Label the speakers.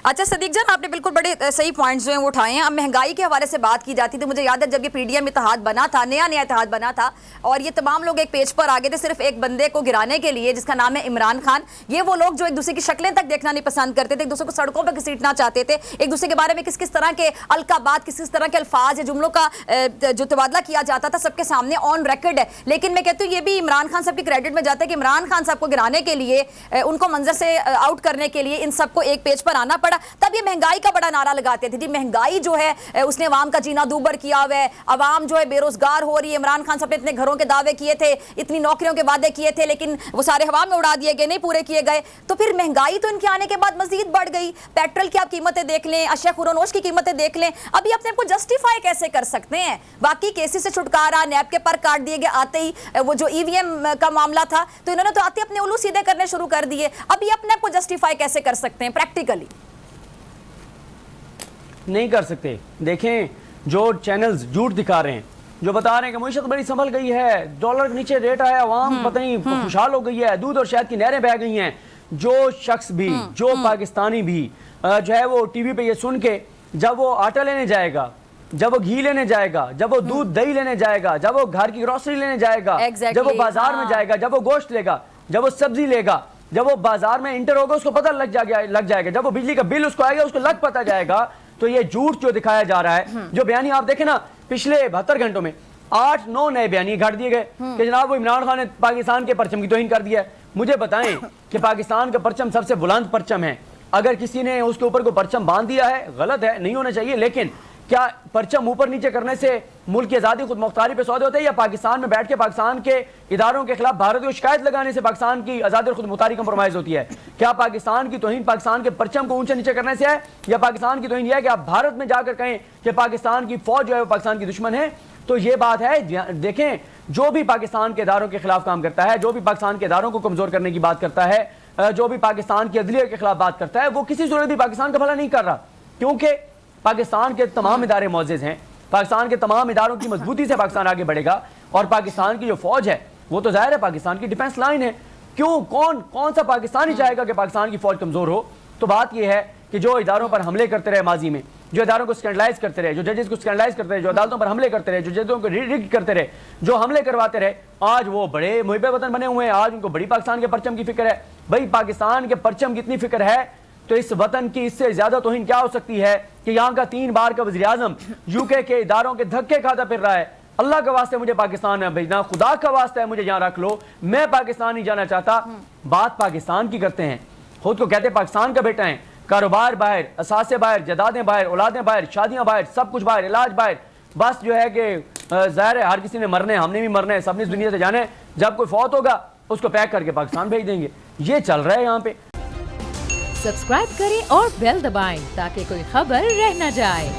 Speaker 1: اچھا صدیق جان، آپ نے بالکل بڑے صحیح پوائنٹس جو ہیں وہ اٹھائے ہیں. اب مہنگائی کے حوالے سے بات کی جاتی تھی. مجھے یاد ہے جب یہ پی ڈی ایم اتحاد بنا تھا، نیا اتحاد بنا تھا، اور یہ تمام لوگ ایک پیج پر آگے تھے صرف ایک بندے کو گرانے کے لیے جس کا نام ہے عمران خان. یہ وہ لوگ جو ایک دوسرے کی شکلیں تک دیکھنا نہیں پسند کرتے تھے، ایک دوسرے کو سڑکوں پہ گھسیٹنا چاہتے تھے، ایک دوسرے کے بارے میں کس طرح کے القابات، کس طرح کے الفاظ یا جملوں کا جو تبادلہ کیا جاتا تھا سب کے سامنے آن ریکارڈ ہے. لیکن میں کہتی ہوں یہ بھی عمران خان صاحب کی کریڈٹ میں جاتا ہے کہ عمران خان صاحب کو گرانے کے لیے، ان کو منظر سے آؤٹ کرنے کے لیے ان سب کو ایک پیج پر آنا پڑا. تب یہ مہنگائی کا بڑا نعرہ لگاتے تھے. جی مہنگائی جو ہے اس نے عوام کا جینا دوبر کیا ہوا ہے، عوام جو ہے بے روزگار ہو رہی ہے. عمران خان صاحب نے اتنے گھروں کے دعوے کیے تھے، اتنی نوکریوں کے وعدے کیے تھے، لیکن وہ سارے ہوا میں اڑا دیے گئے، نہیں پورے کیے گئے. تو پھر مہنگائی تو ان کے آنے کے بعد مزید بڑھ گئی. پیٹرول کی آپ قیمتیں دیکھ لیں، اشیاء خوردونوش کی قیمتیں دیکھ لیں. ابھی اپنے آپ کو جسٹیفائی کیسے کر سکتے ہیں؟ باقی کیسز سے چھٹکارا، نیب کے پر کاٹ دیے گئے آتے ہی، وہ جو ای وی ایم کا معاملہ تھا تو انہوں نے تو آتے اپنے الو سیدھے کرنے شروع کر دیے. ابھی اپنے آپ کو جسٹیفائی کیسے کر سکتے ہیں پریکٹیکلی؟
Speaker 2: نہیں کر سکتے. دیکھیں جو چینلز جھوٹ دکھا رہے ہیں، جو بتا رہے ہیں کہ معیشت بڑی سنبھل گئی ہے، ڈالر نیچے ریٹ آیا، عوام پتہ نہیں خوشحال ہو گئی ہے، دودھ اور شہد کی نہریں بہہ گئی ہیں. جو شخص بھی، جو پاکستانی بھی جو ہے وہ ٹی وی پہ یہ سن کے جب وہ آٹا لینے جائے گا، جب وہ گھی لینے جائے گا، جب وہ دودھ دہی لینے جائے گا، جب وہ گھر کی گروسری لینے جائے گا، جب وہ بازار میں جائے گا، جب وہ گوشت لے گا، جب وہ سبزی لے گا، جب وہ بازار میں انٹر ہوگا اس کو پتہ لگ جائے گا، جب وہ بجلی کا بل اس کو آئے گا اس کو لگ پتہ جائے گا. تو یہ جھوٹ جو دکھایا جا رہا ہے، جو بیانی آپ دیکھیں نا، پچھلے 72 گھنٹوں میں 8-9 نئے بیانی گھڑ دیے گئے کہ جناب وہ عمران خان نے پاکستان کے پرچم کی توہین کر دیا ہے. مجھے بتائیں کہ پاکستان کا پرچم سب سے بلند پرچم ہے. اگر کسی نے اس کے اوپر کوئی پرچم باندھ دیا ہے، غلط ہے، نہیں ہونا چاہیے. لیکن کیا پرچم اوپر نیچے کرنے سے ملک کی آزادی خود مختاری پہ سودے ہوتے ہیں، یا پاکستان میں بیٹھ کے پاکستان کے اداروں کے خلاف بھارت کو شکایت لگانے سے پاکستان کی آزادی اور خود مختاری کمپرومائز ہوتی ہے؟ کیا پاکستان کی توہین پاکستان کے پرچم کو اونچے نیچے کرنے سے ہے، یا پاکستان کی توہین یہ ہے کہ آپ بھارت میں جا کر کہیں کہ پاکستان کی فوج جو ہے وہ پاکستان کی دشمن ہے؟ تو یہ بات ہے. دیکھیں جو بھی پاکستان کے اداروں کے خلاف کام کرتا ہے، جو بھی پاکستان کے اداروں کو کمزور کرنے کی بات کرتا ہے، جو بھی پاکستان کی عدلیہ کے خلاف بات کرتا ہے، وہ کسی صورت بھی پاکستان کا بھلا نہیں کر رہا. کیونکہ پاکستان کے تمام ادارے معزز ہیں، پاکستان کے تمام اداروں کی مضبوطی سے پاکستان آگے بڑھے گا. اور پاکستان کی جو فوج ہے وہ تو ظاہر ہے پاکستان کی ڈیفنس لائن ہے. کون سا پاکستانی چاہے گا کہ پاکستان کی فوج کمزور ہو؟ تو بات یہ ہے کہ جو اداروں پر حملے کرتے رہے ماضی میں، جو اداروں کو اسکینڈلائز کرتے رہے، جو ججز کو اسکینڈلائز کرتے رہے، جو عدالتوں پر حملے کرتے رہے، جو ججوں کو ریگ کرتے رہے، جو حملے کرواتے رہے، آج وہ بڑے محب وطن بنے ہوئے ہیں. آج ان کو بڑی پاکستان کے پرچم کی فکر ہے. بھائی پاکستان کے پرچم کی اتنی فکر ہے تو اس وطن کی اس سے زیادہ توہین کیا ہو سکتی ہے کہ یہاں کا 3 بار کا وزیر اعظم یو کے اداروں کے دھکے کھاتا پھر رہا ہے. اللہ کا واسطے مجھے پاکستان میں بھیجنا، خدا کا واسطہ ہے مجھے یہاں رکھ لو، میں پاکستان نہیں جانا چاہتا. بات پاکستان کی کرتے ہیں، خود کو کہتے ہیں پاکستان کا بیٹا ہے. کاروبار باہر، اثاثے باہر، جائیدادیں باہر، اولادیں باہر، شادیاں باہر، سب کچھ باہر، علاج باہر. بس جو ہے کہ ظاہر ہے ہر کسی نے مرنا ہے، ہم نے بھی مرنا ہے، سب نے اس دنیا سے جانا ہے. جب کوئی فوت ہوگا اس کو پیک کر کے پاکستان بھیج دیں گے. یہ چل رہا ہے یہاں پہ.
Speaker 3: سبسکرائب کریں اور بیل دبائیں تاکہ کوئی خبر رہ نہ جائے.